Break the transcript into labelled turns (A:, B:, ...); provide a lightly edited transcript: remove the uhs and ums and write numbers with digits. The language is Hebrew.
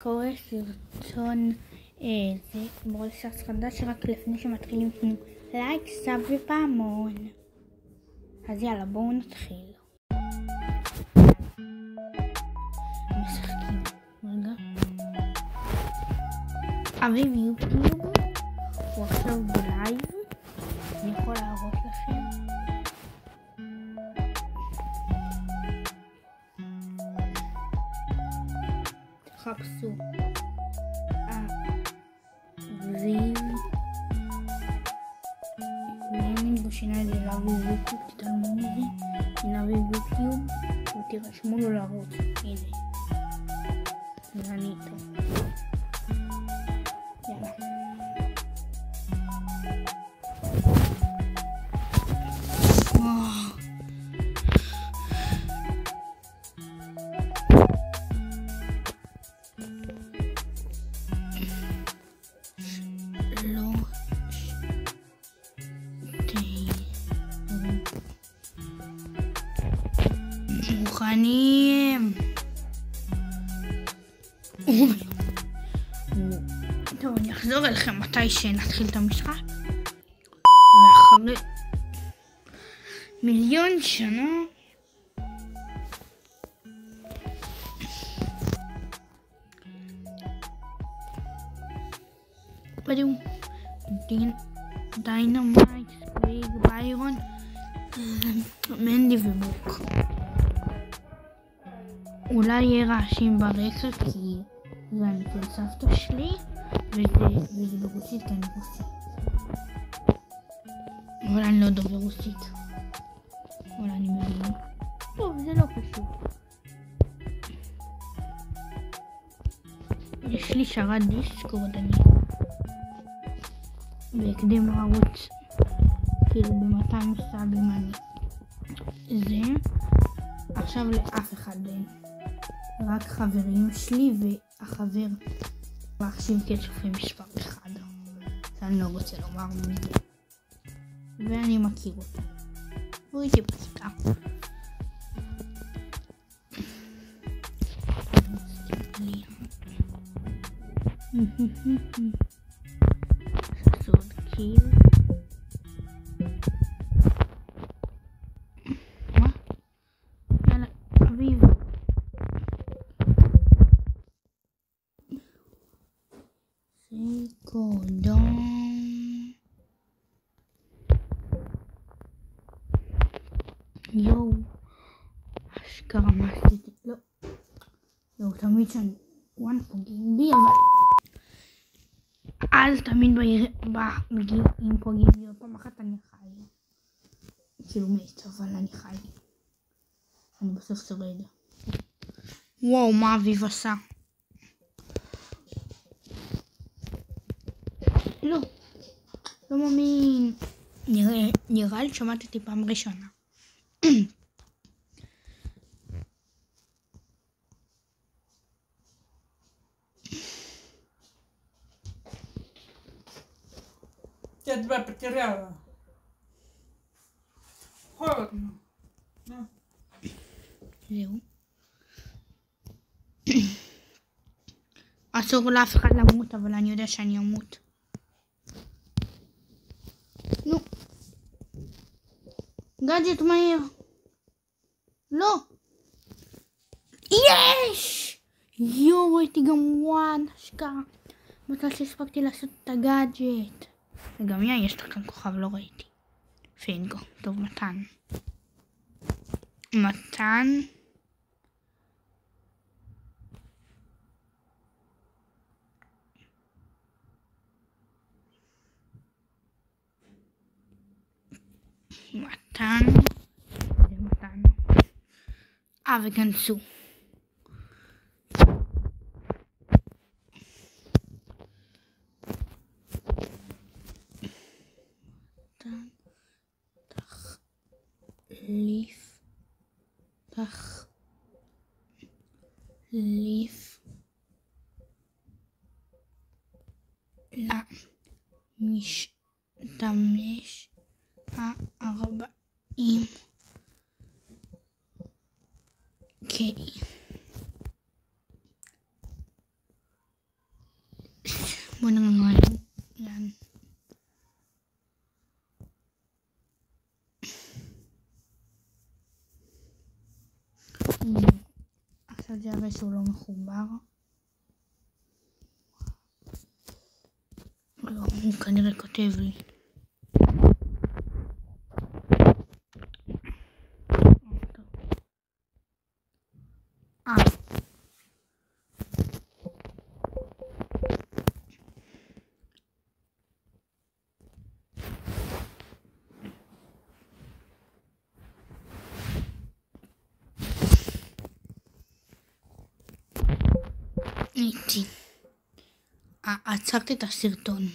A: קורא סרטון זה ברול סטארס חדש, רק לפני שמתחילים תנו לייק, סאב ופעמון. אז יאללה, בואו נתחיל. משחקים רגע. אביב יוטיוב הוא עכשיו בלייב, אני יכול להראות לכם. תחפשו אביב ואין בשינה לי לאביב יוטיוב, תתעלמו מזה. הנה אביב יוטיוב ותירשמו לו לערוץ. הנה זה אני איתו. יאללה, מוכנים? טוב, אני אחזור אליכם מתי שנתחיל את המשחק, ואחרי מיליון שנה בדיוק דיינמייט, ספייג, ביירון, מנדי ובוק. אולי יהיה רעשים ברקע כי זה אני של סבתא שלי וזה ברוסית כי אני רוסית, אבל אני לא דובר רוסית, אבל אני מבין. טוב, זה לא פשוט. יש לי שרת דיסקורד, אני בהקדם ערוץ כאילו ב200 סאבים אני זה עכשיו לאף אחד אין, רק חברים שלי והחבר מחשיב כשופי מספר אחד, שאני לא רוצה לומר מזה ואני מכיר אותו והוא איתי פסקה. סוד קיל קודום יואו, אשכרה מה עשיתי? לא, תמיד שאני וואן פוגעים בי, אבל אז תמיד אם פוגעים בי עוד פעם אחת אני חי, כאילו מת, אבל אני חי, אני בסוף שורד. וואו, מה אביב עשה? לא מאמין. נראה לי שמעתי אותי פעם ראשונה.
B: Я тебя потеряла. Холодно.
A: זהו. אסור לאף אחד למות, אבל אני יודע שאני אמות. נו, גאדג'ט מהיר. לא, יש! יואו, ראיתי גם וואן, אשכרה. מתי שהספקתי לעשות את הגאדג'ט. וגם יש לך כאן כוכב, לא ראיתי. פינגו, טוב, מתן. מתן וכנסו תחליף למשתמש 40 K בוא נראה לאן. עכשיו זה יראה שהוא לא מחובר. לא, הוא כנראה כותב לי. עצרתי את הסרטון.